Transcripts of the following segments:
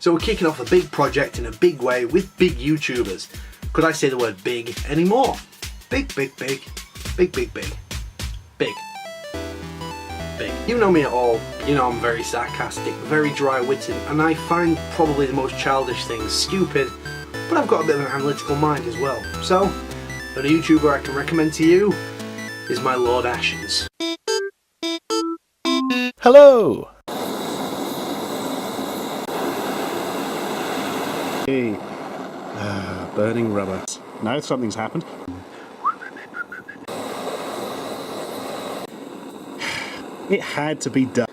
So we're kicking off a big project in a big way with big YouTubers. Could I say the word big anymore? Big, big, big. Big, big, big. Big. Big. You know me at all. You know I'm very sarcastic, very dry-witted, and I find probably the most childish things stupid, but I've got a bit of an analytical mind as well. So, the only YouTuber I can recommend to you is my Lord Ashes. Hello! Hey. Burning rubber. No, something's happened. It had to be done.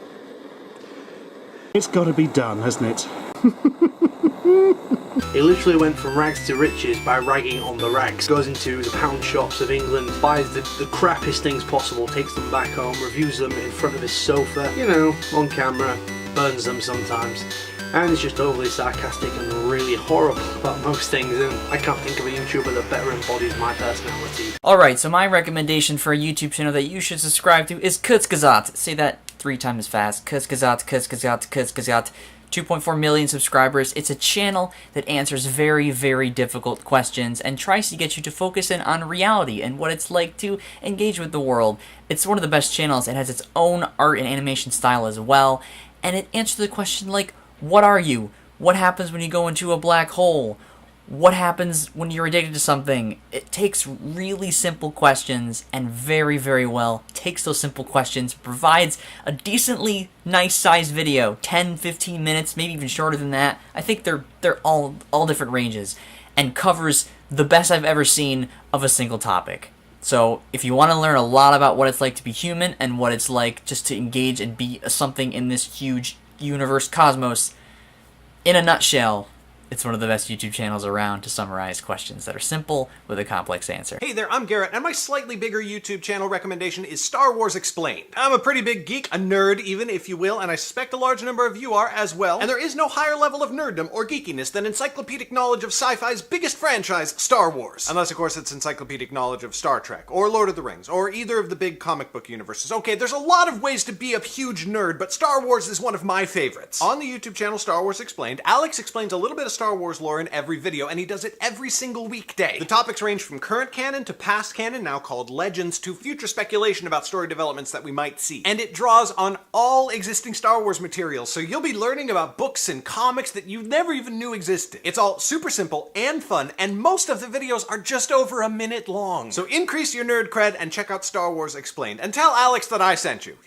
It's got to be done, hasn't it? He literally went from rags to riches by ragging on the rags. Goes into the pound shops of England, buys the crappiest things possible, takes them back home, reviews them in front of his sofa, you know, on camera, burns them sometimes. And is just overly sarcastic and really horrible about most things, and I can't think of a YouTuber that better embodies my personality. Alright, so my recommendation for a YouTube channel that you should subscribe to is Kurzgesagt. Say that 3 times fast. Kurzgesagt, Kurzgesagt, Kurzgesagt. 2.4 million subscribers. It's a channel that answers very, very difficult questions and tries to get you to focus in on reality and what it's like to engage with the world. It's one of the best channels. It has its own art and animation style as well, and it answers the question like, what are you? What happens when you go into a black hole? What happens when you're addicted to something? It takes really simple questions and very, very well takes those simple questions, provides a decently nice sized video, 10, 15 minutes, maybe even shorter than that. I think they're all different ranges, and covers the best I've ever seen of a single topic. So if you want to learn a lot about what it's like to be human and what it's like just to engage and be something in this huge universe cosmos, in a nutshell, it's one of the best YouTube channels around to summarize questions that are simple with a complex answer. Hey there, I'm Garrett, and my slightly bigger YouTube channel recommendation is Star Wars Explained. I'm a pretty big geek, a nerd even, if you will, and I suspect a large number of you are as well, and there is no higher level of nerddom or geekiness than encyclopedic knowledge of sci-fi's biggest franchise, Star Wars. Unless, of course, it's encyclopedic knowledge of Star Trek, or Lord of the Rings, or either of the big comic book universes. Okay, there's a lot of ways to be a huge nerd, but Star Wars is one of my favorites. On the YouTube channel Star Wars Explained, Alex explains a little bit of Star Wars lore in every video, and he does it every single weekday. The topics range from current canon to past canon, now called legends, to future speculation about story developments that we might see. And it draws on all existing Star Wars materials, so you'll be learning about books and comics that you never even knew existed. It's all super simple and fun, and most of the videos are just over a minute long. So increase your nerd cred and check out Star Wars Explained, and tell Alex that I sent you.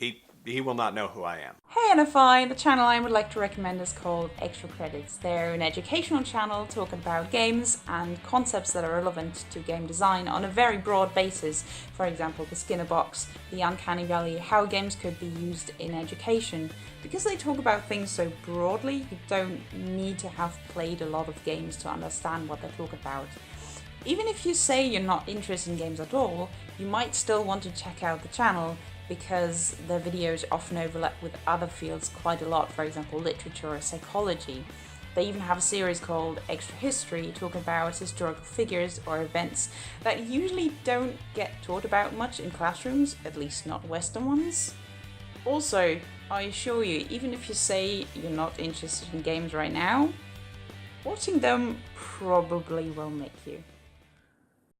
He will not know who I am. Hey NFI, the channel I would like to recommend is called Extra Credits. They're an educational channel talking about games and concepts that are relevant to game design on a very broad basis. For example, the Skinner box, the uncanny valley, how games could be used in education. Because they talk about things so broadly, you don't need to have played a lot of games to understand what they talk about. Even if you say you're not interested in games at all, you might still want to check out the channel, because their videos often overlap with other fields quite a lot, for example literature or psychology. They even have a series called Extra History, talking about historical figures or events that usually don't get taught about much in classrooms, at least not Western ones. Also, I assure you, even if you say you're not interested in games right now, watching them probably will make you.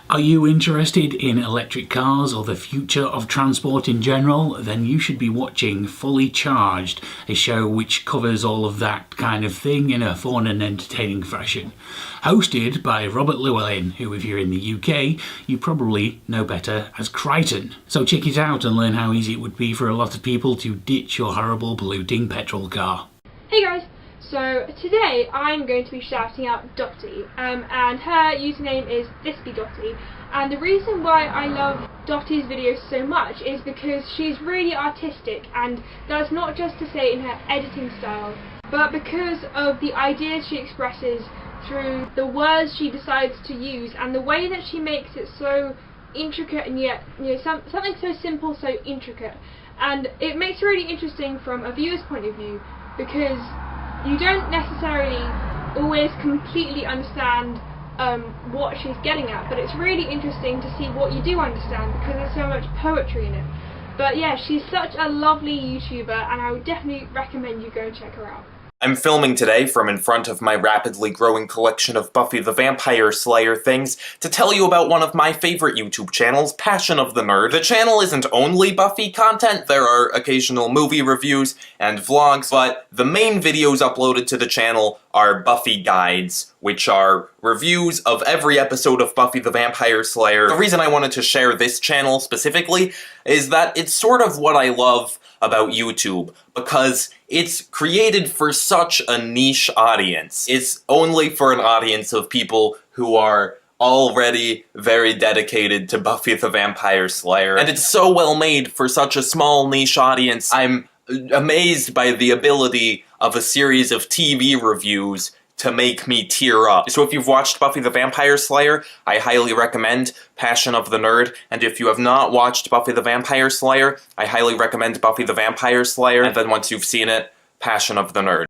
Are you interested in electric cars or the future of transport in general? Then you should be watching Fully Charged, a show which covers all of that kind of thing in a fun and entertaining fashion. Hosted by Robert Llewellyn, who if you're in the UK, you probably know better as Crichton. So check it out and learn how easy it would be for a lot of people to ditch your horrible polluting petrol car. Hey guys! So today I'm going to be shouting out Dottie, and her username is ThisBeDottie, and the reason why I love Dottie's videos so much is because she's really artistic, and that's not just to say in her editing style, but because of the ideas she expresses through the words she decides to use and the way that she makes it so intricate, and yet something so simple so intricate. And it makes it really interesting from a viewer's point of view, because you don't necessarily always completely understand what she's getting at, but it's really interesting to see what you do understand because there's so much poetry in it. But yeah, she's such a lovely YouTuber, and I would definitely recommend you go and check her out. I'm filming today from in front of my rapidly growing collection of Buffy the Vampire Slayer things to tell you about one of my favorite YouTube channels, Passion of the Nerd. The channel isn't only Buffy content, there are occasional movie reviews and vlogs, but the main videos uploaded to the channel are Buffy guides, which are reviews of every episode of Buffy the Vampire Slayer. The reason I wanted to share this channel specifically is that it's sort of what I love about YouTube, because it's created for such a niche audience. It's only for an audience of people who are already very dedicated to Buffy the Vampire Slayer, and it's so well made for such a small niche audience. I'm amazed by the ability of a series of TV reviews to make me tear up. So if you've watched Buffy the Vampire Slayer, I highly recommend Passion of the Nerd, and if you have not watched Buffy the Vampire Slayer, I highly recommend Buffy the Vampire Slayer, and then once you've seen it, Passion of the Nerd.